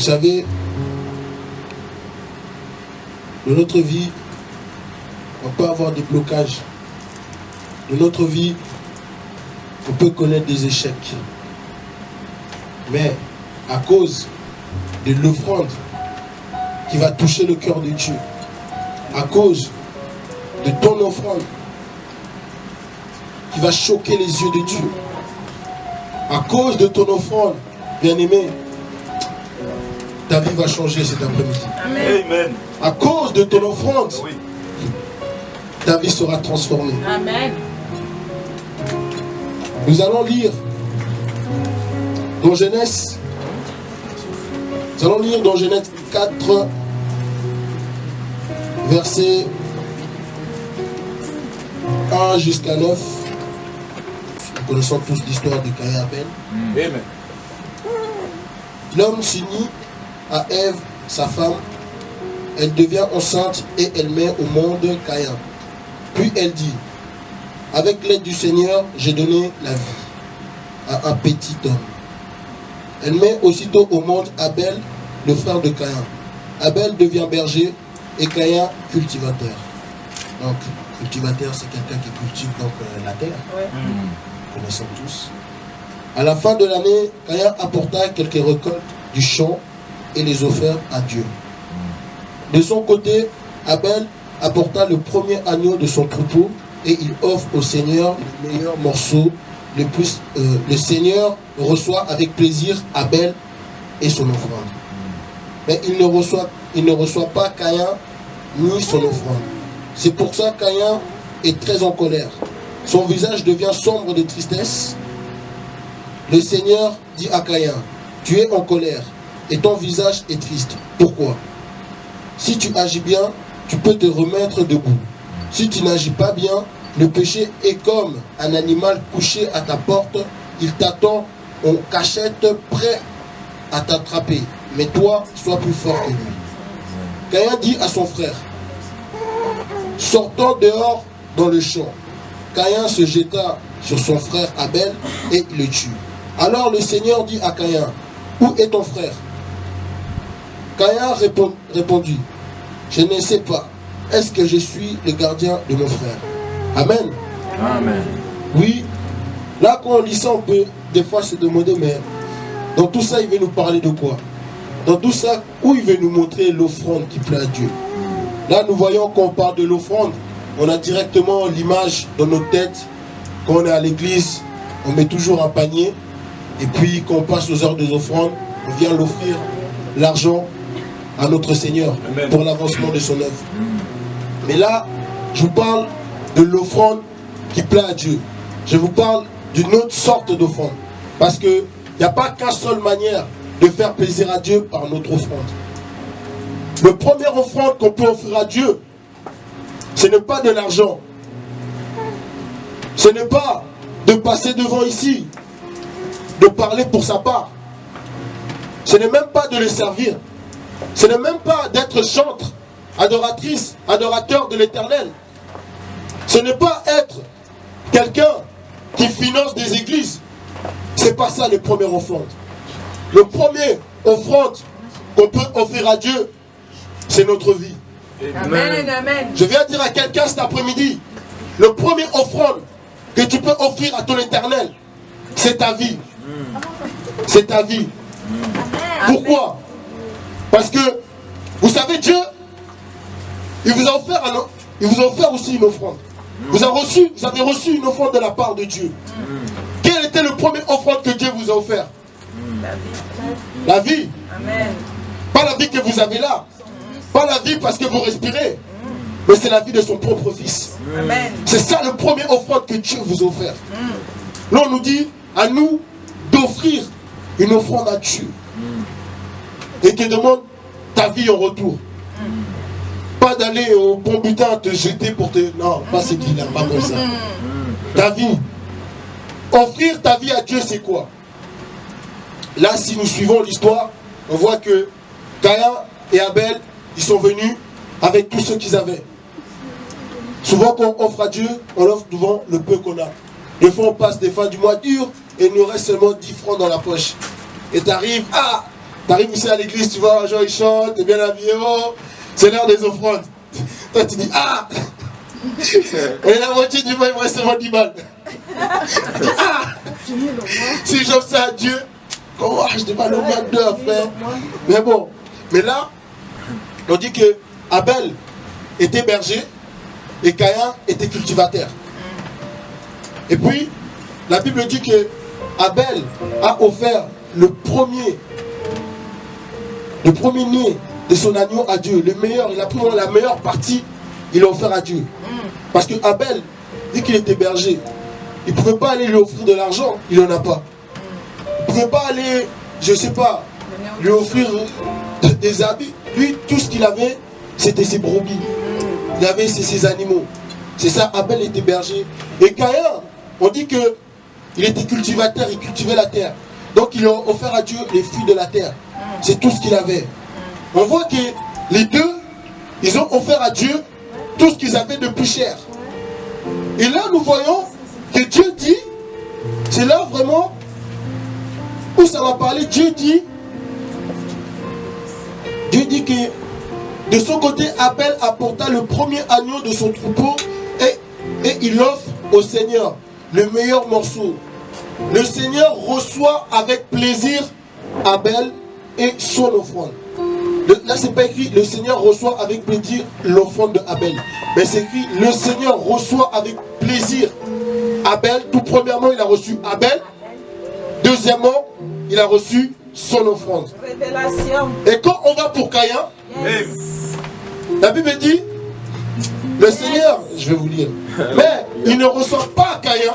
savez, dans notre vie, on peut avoir des blocages. Dans notre vie, on peut connaître des échecs. Mais à cause de l'offrande qui va toucher le cœur de Dieu, à cause de ton offrande qui va choquer les yeux de Dieu, à cause de ton offrande, bien-aimé, ta vie va changer cet après-midi. Amen. À cause de ton offrande, Oui. ta vie sera transformée. Amen. Nous allons lire dans Genèse. Nous allons lire dans Genèse 4, versets 1 jusqu'à 9. Nous connaissons tous l'histoire de Caïn et Abel. Amen. L'homme s'unit à Ève, sa femme. Elle devient enceinte et elle met au monde Caïn. Puis elle dit, avec l'aide du Seigneur, j'ai donné la vie à un petit homme. Elle met aussitôt au monde Abel, le frère de Caïn. Abel devient berger et Caïn cultivateur. Donc, cultivateur, c'est quelqu'un qui cultive donc, la terre. Ouais. Nous connaissons tous. À la fin de l'année, Caïn apporta quelques récoltes du champ et les offert à Dieu. De son côté, Abel apporta le premier agneau de son troupeau et il offre au Seigneur le meilleur morceau. Le Seigneur reçoit avec plaisir Abel et son offrande. Mais il ne reçoit pas Caïn ni son offrande. C'est pour ça que Caïn est très en colère. Son visage devient sombre de tristesse. Le Seigneur dit à Caïn, tu es en colère et ton visage est triste. Pourquoi? Si tu agis bien, tu peux te remettre debout. Si tu n'agis pas bien, le péché est comme un animal couché à ta porte. Il t'attend en cachette, prêt à t'attraper. Mais toi, sois plus fort que lui. Caïn dit à son frère, sortons dehors dans le champ. Caïn se jeta sur son frère Abel et le tue. Alors le Seigneur dit à Caïn, où est ton frère? Caïn répondit, je ne sais pas. Est-ce que je suis le gardien de mon frère? Amen. Amen. Oui, là quand on lit ça, on peut des fois se demander, mais dans tout ça, il veut nous parler de quoi? Dans tout ça, où il veut nous montrer l'offrande qui plaît à Dieu? Là, nous voyons qu'on parle de l'offrande, on a directement l'image dans notre tête. Quand on est à l'église, on met toujours un panier. Et puis, quand on passe aux heures des offrandes, on vient l'offrir l'argent à notre Seigneur. Amen. Pour l'avancement de son œuvre. Mais là, je vous parle de l'offrande qui plaît à Dieu. Je vous parle d'une autre sorte d'offrande. Parce qu'il n'y a pas qu'une seule manière de faire plaisir à Dieu par notre offrande. Le premier offrande qu'on peut offrir à Dieu, ce n'est pas de l'argent. Ce n'est pas de passer devant ici, de parler pour sa part. Ce n'est même pas de le servir. Ce n'est même pas d'être chantre, adoratrice, adorateur de l'Éternel. Ce n'est pas être quelqu'un qui finance des églises. Ce n'est pas ça le premier offrande. Le premier offrande qu'on peut offrir à Dieu, c'est notre vie. Amen, amen. Je viens dire à quelqu'un cet après-midi, le premier offrande que tu peux offrir à ton Éternel, c'est ta vie. C'est ta vie. Pourquoi? Parce que, vous savez, Dieu, il vous a offert aussi une offrande. Vous avez reçu une offrande de la part de Dieu. Quel était le premier offrande que Dieu vous a offert? La vie. Amen. Pas la vie que vous avez là. Pas la vie parce que vous respirez. Mais c'est la vie de son propre fils. Amen. C'est ça le premier offrande que Dieu vous a offert. Là on nous dit à nous d'offrir une offrande à Dieu. Et te demande ta vie en retour. Pas d'aller au bon butin te jeter pour te... Non, pas ce qu'il a, pas comme ça. Ta vie. Offrir ta vie à Dieu, c'est quoi? Là, si nous suivons l'histoire, on voit que Caïn et Abel, ils sont venus avec tout ce qu'ils avaient. Souvent, quand on offre à Dieu, on offre devant le peu qu'on a. Des fois, on passe des fins du mois dur et il nous reste seulement 10 francs dans la poche. Et tu arrives, T'arrives ici à l'église, tu vois, les gens ils chantent, t'es bien habillé, oh, c'est l'heure des offrandes. Toi tu dis, ah, et la moitié du mois il me reste seulement 10 balles. Tu dis, ah, si j'offre ça à Dieu, comment je n'ai pas le moins d'eux à faire. Mais bon, mais là, on dit que Abel était berger et Caïn était cultivateur. Et puis, la Bible dit que Abel a offert le premier-né de son agneau à Dieu. Le meilleur, il a pris la meilleure partie, il l'a offert à Dieu. Parce que Abel, vu qu'il était berger, il ne pouvait pas aller lui offrir de l'argent, il n'en a pas. Il ne pouvait pas aller, je ne sais pas, lui offrir des habits. Lui, tout ce qu'il avait, c'était ses brebis. Il avait ses animaux. C'est ça, Abel était berger. Et Caïn, on dit que il était cultivateur, il cultivait la terre. Donc il a offert à Dieu les fruits de la terre. C'est tout ce qu'il avait. On voit que les deux, ils ont offert à Dieu tout ce qu'ils avaient de plus cher. Et là, nous voyons que Dieu dit, c'est là vraiment où ça va parler. Dieu dit que de son côté, Abel apporta le premier agneau de son troupeau et il offre au Seigneur le meilleur morceau. Le Seigneur reçoit avec plaisir Abel et son offrande. Là, c'est pas écrit le Seigneur reçoit avec plaisir l'offrande de Abel. Mais c'est écrit le Seigneur reçoit avec plaisir Abel. Tout premièrement, il a reçu Abel. Deuxièmement, il a reçu son offrande. Révélation. Et quand on va pour Caïn, la Bible dit le Seigneur, je vais vous lire, mais il ne reçoit pas Caïn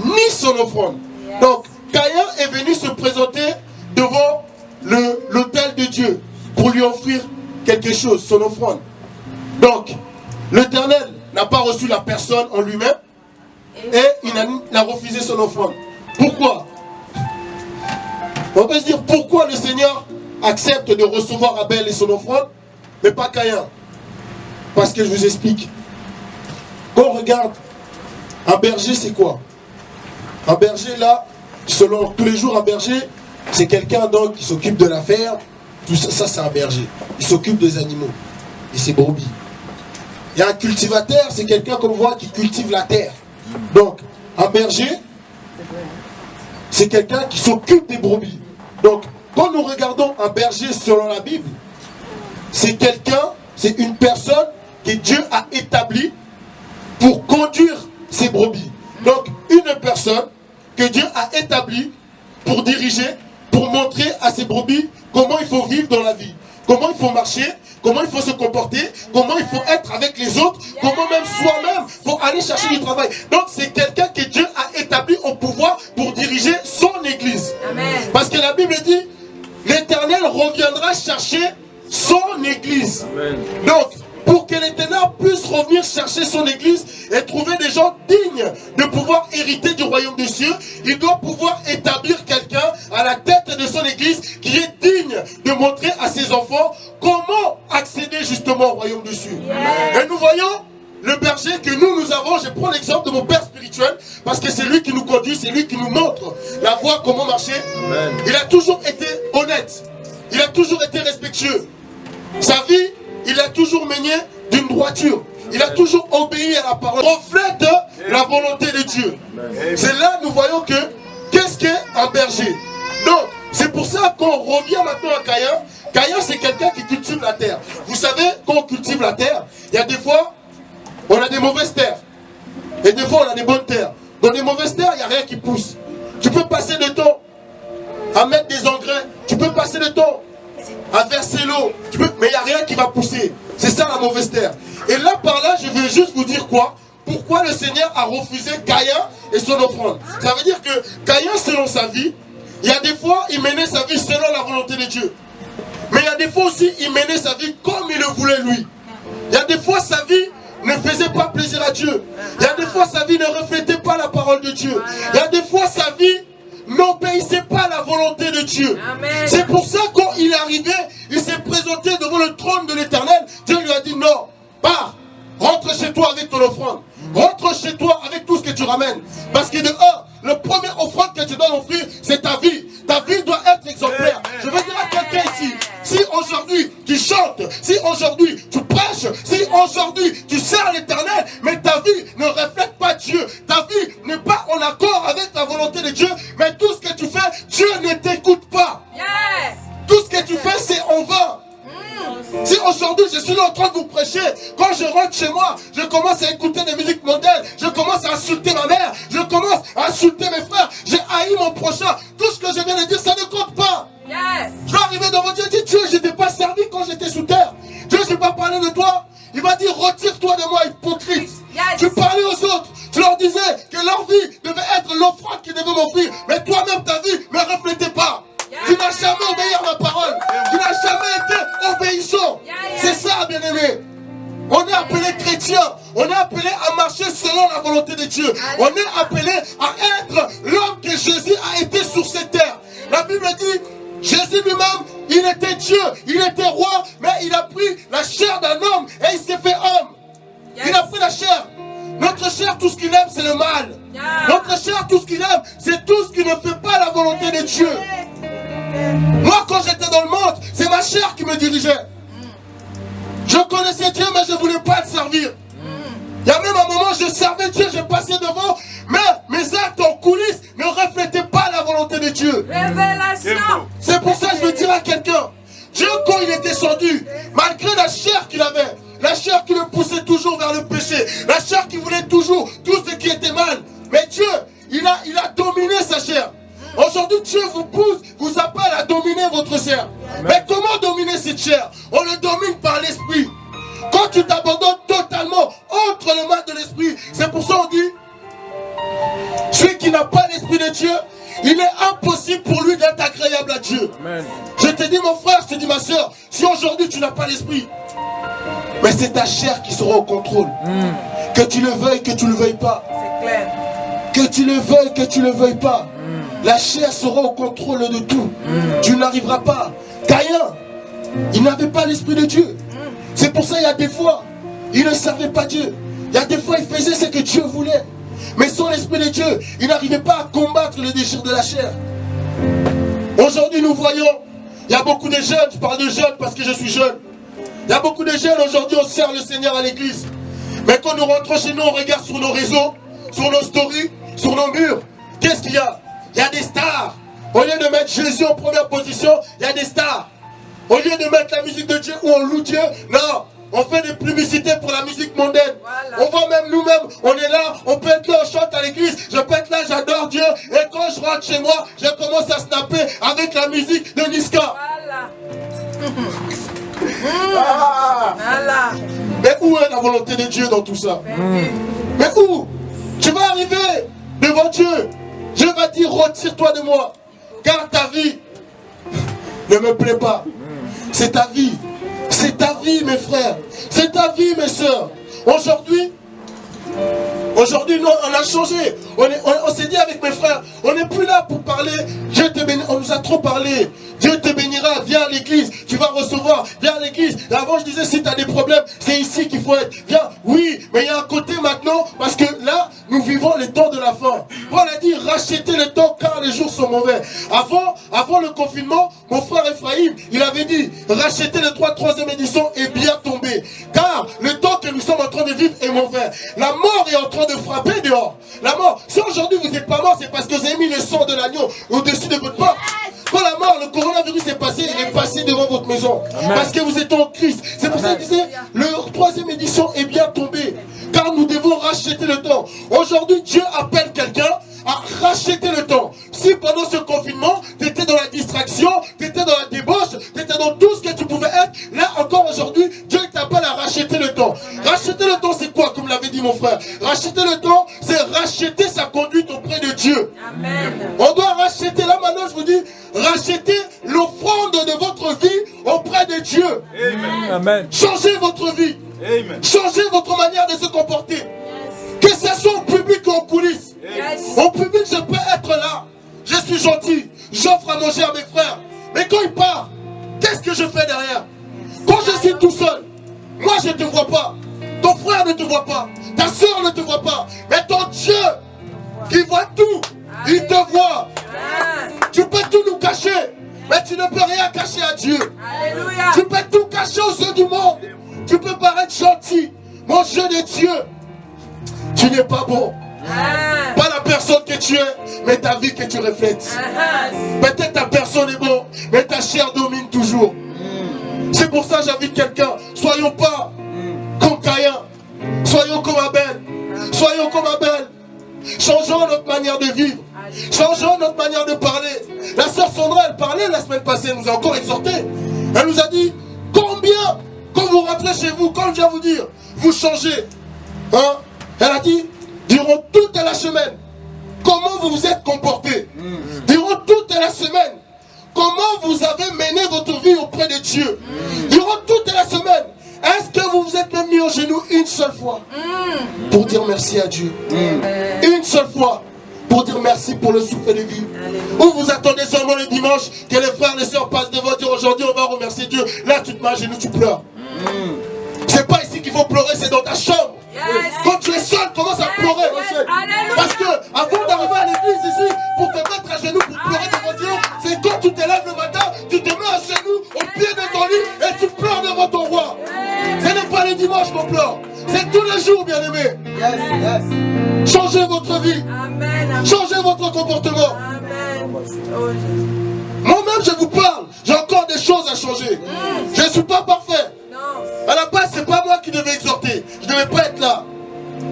ni son offrande. Donc Caïn est venu se présenter devant l'autel de Dieu pour lui offrir quelque chose, son offrande. Donc l'Éternel n'a pas reçu la personne en lui-même et il a refusé son offrande. Pourquoi? On peut se dire pourquoi le Seigneur accepte de recevoir Abel et son offrande, mais pas Caïn. Parce que je vous explique. Quand on regarde un berger, c'est quoi? Un berger, là, selon tous les jours, un berger, c'est quelqu'un donc qui s'occupe de la ferme. Tout ça, c'est un berger. Il s'occupe des animaux et ses brebis. Et un cultivateur, c'est quelqu'un qu'on voit qui cultive la terre. Donc, un berger, c'est quelqu'un qui s'occupe des brebis. Donc, quand nous regardons un berger selon la Bible, c'est quelqu'un, c'est une personne que Dieu a établie pour conduire ses brebis. Donc, une personne que Dieu a établie pour diriger, pour montrer à ses brebis comment il faut vivre dans la vie, comment il faut marcher, comment il faut se comporter, comment il faut être avec les autres, comment même soi-même faut aller chercher du travail. Donc, c'est quelqu'un que Dieu a établi au pouvoir pour diriger son église. Amen. Parce que la Bible dit, l'Éternel reviendra chercher son église. Amen. Donc, pour que l'Éternel puisse revenir chercher son église et trouver des gens dignes de pouvoir hériter du royaume des cieux, il doit pouvoir établir quelqu'un à la tête de son église qui est digne de montrer à ses enfants comment accéder justement au royaume des cieux. Yeah. Et nous voyons le berger que nous avons. Je prends l'exemple de mon père spirituel parce que c'est lui qui nous conduit, c'est lui qui nous montre la voie, comment marcher. Amen. Il a toujours été honnête, il a toujours été respectueux. Sa vie, il a toujours mené d'une droiture. Il a toujours obéi à la parole. Reflète la volonté de Dieu. C'est là que nous voyons que qu'est-ce qu'un berger. Donc, c'est pour ça qu'on revient maintenant à Caïn. Caïn, c'est quelqu'un qui cultive la terre. Vous savez, quand on cultive la terre, il y a des fois, on a des mauvaises terres. Et des fois, on a des bonnes terres. Dans les mauvaises terres, il n'y a rien qui pousse. Tu peux passer le temps à mettre des engrais. Tu peux passer le temps à verser l'eau, mais il n'y a rien qui va pousser. C'est ça la mauvaise terre. Et là, par là, je veux juste vous dire quoi? Pourquoi le Seigneur a refusé Caïn et son offrande? Ça veut dire que Caïn, selon sa vie, il y a des fois, il menait sa vie selon la volonté de Dieu. Mais il y a des fois aussi, il menait sa vie comme il le voulait lui. Il y a des fois, sa vie ne faisait pas plaisir à Dieu. Il y a des fois, sa vie ne reflétait pas la parole de Dieu. Il y a des fois, sa vie n'obéissait pas à la volonté de Dieu. C'est pour ça quand il est arrivé, il s'est présenté devant le trône de l'Éternel. Dieu lui a dit non, pars, rentre chez toi avec ton offrande. Rentre chez toi avec tout ce que tu ramènes. Parce que de un, le premier offrande que tu dois offrir, c'est ta vie. Ta vie doit être exemplaire. Je veux dire à quelqu'un chantes, si aujourd'hui tu prêches, si aujourd'hui tu sers l'Éternel, mais ta vie ne reflète pas Dieu, ta vie n'est pas en accord avec la volonté de Dieu, mais tout ce que tu fais, Dieu ne t'écoute pas. Yes. Tout ce que tu fais, c'est en vain. Si aujourd'hui je suis là en train de vous prêcher, quand je rentre chez moi, je commence à écouter des musiques mondaines, je commence à insulter ma mère, je commence à insulter mes frères, j'ai haï mon prochain, tout ce que je viens de dire, ça ne compte pas. Yes. Je vais arriver devant Dieu et dire, Dieu, je ne t'ai pas servi quand j'étais sous terre. Dieu, je n'ai pas parlé de toi. Il va dire, retire-toi de moi, hypocrite. Yes. Tu parlais aux autres, tu leur disais que leur vie devait être l'offrande qu'ils devaient m'offrir, mais toi-même ta vie ne reflétait pas. Tu n'as jamais obéi à ma parole. Tu n'as jamais été obéissant. C'est ça, bien-aimé. On est appelé chrétien. On est appelé à marcher selon la volonté de Dieu. On est appelé à être l'homme que Jésus a été sur cette terre. La Bible dit, Jésus lui-même, il était Dieu, il était roi, mais il a pris la chair d'un homme et il s'est fait homme. Il a pris la chair. Notre chair, tout ce qu'il aime, c'est le mal. Notre chair, tout ce qu'il aime, c'est tout ce qui ne fait pas la volonté de Dieu. Moi, quand j'étais dans le monde, c'est ma chair qui me dirigeait. Je connaissais Dieu, mais je ne voulais pas le servir. Il y a même un moment, je servais Dieu, je passais devant, mais mes actes en coulisses ne reflétaient pas la volonté de Dieu. Révélation. C'est pour ça que je veux dire à quelqu'un, Dieu, quand il est descendu, malgré la chair qu'il avait, la chair qui le poussait toujours vers le péché, la chair qui voulait toujours tout ce qui était mal, mais Dieu, il a dominé sa chair. Aujourd'hui, Dieu vous pousse, vous appelle à dominer votre chair. Mais comment dominer cette chair? On le domine par l'esprit. Quand tu t'abandonnes totalement entre les mains de l'esprit, c'est pour ça qu'on dit, celui qui n'a pas l'esprit de Dieu, il est impossible pour lui d'être agréable à Dieu. Amen. Je te dis mon frère, je te dis ma soeur, si aujourd'hui tu n'as pas l'esprit, mais c'est ta chair qui sera au contrôle. Que tu le veuilles, que tu ne le veuilles pas. C'est clair. Que tu le veuilles, que tu ne le veuilles pas. La chair sera au contrôle de tout. Tu n'arriveras pas. Caïn, il n'avait pas l'esprit de Dieu. C'est pour ça il y a des fois, il ne servait pas Dieu. Il y a des fois, il faisait ce que Dieu voulait. Mais sans l'esprit de Dieu, il n'arrivait pas à combattre le désir de la chair. Aujourd'hui, nous voyons, il y a beaucoup de jeunes, je parle de jeunes parce que je suis jeune. Il y a beaucoup de jeunes, aujourd'hui, on sert le Seigneur à l'église. Mais quand nous rentrons chez nous, on regarde sur nos réseaux, sur nos stories, sur nos murs. Qu'est-ce qu'il y a? Il y a des stars. Au lieu de mettre Jésus en première position, il y a des stars. Au lieu de mettre la musique de Dieu où on loue Dieu, non, on fait des publicités pour la musique mondaine. Voilà. On voit même nous-mêmes, on est là, on peut être là, on chante à l'église, je peux être là, j'adore Dieu. Et quand je rentre chez moi, je commence à snapper avec la musique de Niska. Voilà. Voilà. Mais où est la volonté de Dieu dans tout ça? Mais où? Tu vas arriver devant Dieu. Dieu va dire, retire-toi de moi, car ta vie ne me plaît pas. C'est ta vie. C'est ta vie, mes frères. C'est ta vie, mes soeurs. Aujourd'hui, nous, on a changé. On s'est dit avec mes frères, on n'est plus là pour parler. Dieu te bénira. On nous a trop parlé. Dieu te bénira. Viens à l'église. Tu vas recevoir. Viens à l'église. Avant, je disais, si tu as des problèmes, c'est ici qu'il faut être. Viens. Oui, mais il y a un côté maintenant, parce que là, nous vivons les temps de la fin. Paul a dit, rachetez le temps car les jours sont mauvais. Avant le confinement, mon frère Ephraïm, il avait dit, rachetez le 3e édition est bien tombé. Car le temps que nous sommes en train de vivre est mauvais. La mort est en train de frapper dehors. La mort. Si aujourd'hui vous n'êtes pas mort, c'est parce que vous avez mis le sang de l'agneau au-dessus de votre porte. Quand la mort, le coronavirus est passé, il est passé devant votre maison. Amen. Parce que vous êtes en Christ. C'est pour ça qu'il disait, le 3e édition est bien tombé. Car nous devons racheter le temps. Aujourd'hui, Dieu appelle quelqu'un à racheter le temps. Si pendant ce confinement, tu étais dans la distraction, tu étais dans la débauche, tu étais dans tout ce que tu pouvais être, là encore aujourd'hui, Dieu t'appelle à racheter le temps. Racheter le temps, c'est quoi, comme l'avait dit mon frère? Racheter le temps, c'est racheter sa conduite auprès de Dieu. Amen. On doit racheter, là maintenant je vous dis, racheter l'offrande de votre vie auprès de Dieu. Amen. Changez votre vie. Amen. Changez votre manière de se comporter. Que ce soit en public ou en coulisses. Yes. En public, je peux être là. Je suis gentil. J'offre à manger à mes frères. Mais quand il part, qu'est-ce que je fais derrière? Quand je suis tout seul, moi je ne te vois pas. Ton frère ne te voit pas. Ta soeur ne te voit pas. Mais ton Dieu, qui voit tout, il te voit. Tu peux tout nous cacher. Mais tu ne peux rien cacher à Dieu. Alléluia. Tu peux tout cacher tu es, mais ta vie que tu reflètes. Peut-être ta personne est bonne, mais ta chair domine toujours. C'est pour ça que j'invite quelqu'un. Soyons pas comme Caïn. Soyons comme Abel. Soyons comme Abel. Changeons notre manière de vivre. Changeons notre manière de parler. La sœur Sandra, elle parlait la semaine passée, elle nous a encore exhorté. Elle nous a dit, combien, quand vous rentrez chez vous, comme je viens vous dire, vous changez. Hein? Elle a dit, durant toute la semaine, comment vous vous êtes comporté. Durant toute la semaine, comment vous avez mené votre vie auprès de Dieu. Durant toute la semaine, est-ce que vous vous êtes même mis au genou une seule fois pour dire merci à Dieu? Une seule fois pour dire merci pour le souffle de vie. Ou vous attendez seulement le dimanche que les frères et les sœurs passent devant Dieu. Aujourd'hui on va remercier Dieu. Là tu te mets à genoux, tu pleures. C'est pas ici qu'il faut pleurer, c'est dans ta chambre. Quand tu es seul, commence à pleurer. Parce que avant d'arriver à l'église ici, pour te mettre à genoux, pour pleurer devant Dieu, c'est quand tu te lèves le matin, tu te mets à genoux au pied de ton lit et tu pleures devant ton roi. Ce n'est pas le dimanche qu'on pleure, c'est tous les jours, bien aimé. Changez votre vie. Changez votre comportement. Moi-même, je vous parle. J'ai encore des choses à changer. Je ne suis pas parfait. À la base, c'est pas moi qui devais exhorter. Je ne devais pas être là.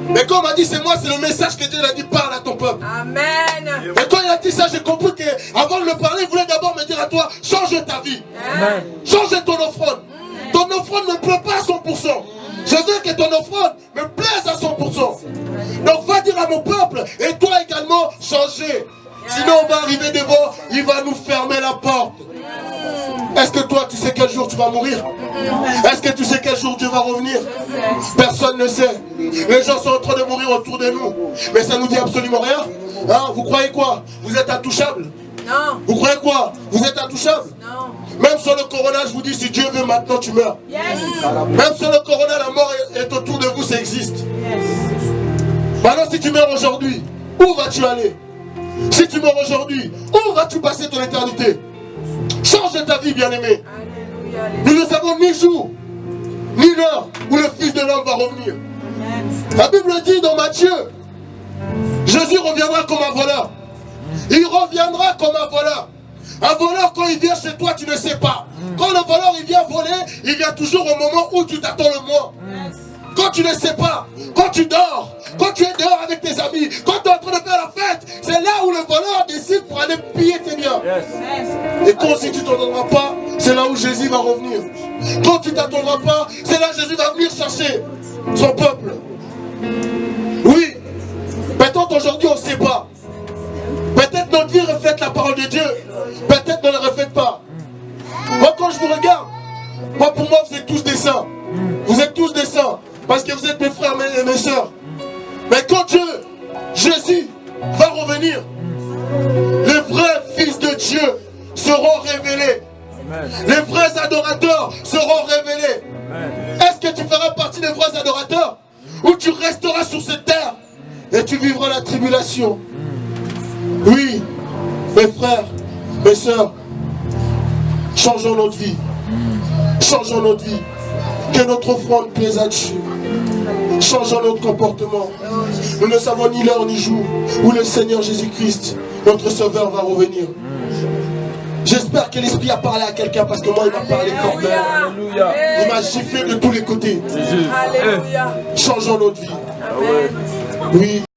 Mais quand on m'a dit c'est moi, c'est le message que Dieu a dit, parle à ton peuple. Amen. Et quand il a dit ça, j'ai compris qu'avant de le parler, il voulait d'abord me dire à toi, change ta vie. Amen. Change ton offrande. Ton offrande ne plaît pas à 100%. Je veux que ton offrande me plaise à 100%. Donc va dire à mon peuple, et toi également, changez. Sinon on va arriver devant, il va nous fermer la porte. Est-ce que toi tu sais quel jour tu vas mourir? Est-ce que tu sais quel jour Dieu va revenir? Personne ne sait. Les gens sont en train de mourir autour de nous. Mais ça nous dit absolument rien. Hein? Vous croyez quoi? Vous êtes intouchables? Non. Vous croyez quoi? Vous êtes intouchables? Non. Même sur le corona, je vous dis, si Dieu veut, maintenant tu meurs. Yes. Même sur le corona, la mort est autour de vous, ça existe. Yes. Maintenant, si tu meurs aujourd'hui, où vas-tu aller? Si tu meurs aujourd'hui, où vas-tu passer ton éternité? Change ta vie, bien-aimé. Nous ne savons ni jour, ni l'heure où le Fils de l'homme va revenir. La Bible dit dans Matthieu, Jésus reviendra comme un voleur. Il reviendra comme un voleur. Un voleur, quand il vient chez toi, tu ne sais pas. Quand le voleur il vient voler, il vient toujours au moment où tu t'attends le moins. Quand tu ne sais pas, quand tu dors, quand tu es dehors avec tes amis, quand tu es en train de faire la fête, c'est là où le voleur décide pour aller piller tes biens. Et quand si tu ne t'attendras pas, c'est là où Jésus va revenir. Quand tu ne t'attendras pas, c'est là où Jésus va venir chercher son peuple. Oui, peut-être aujourd'hui on ne sait pas. Peut-être notre vie reflète la parole de Dieu. Peut-être ne la reflète pas. Moi quand je vous regarde, moi pour moi vous êtes tous des saints. Vous êtes tous des saints. Parce que vous êtes mes frères et mes sœurs. Mais quand Dieu, Jésus, va revenir, les vrais fils de Dieu seront révélés. Amen. Les vrais adorateurs seront révélés. Est-ce que tu feras partie des vrais adorateurs? Ou tu resteras sur cette terre et tu vivras la tribulation? Oui, mes frères, mes sœurs, changeons notre vie. Changeons notre vie. Que notre offrande plaise à Dieu. Changeons notre comportement. Nous ne savons ni l'heure ni jour où le Seigneur Jésus-Christ, notre Sauveur, va revenir. J'espère que l'Esprit a parlé à quelqu'un parce que moi il m'a parlé fort. Il m'a giflé de tous les côtés. Changeons notre vie. Oui.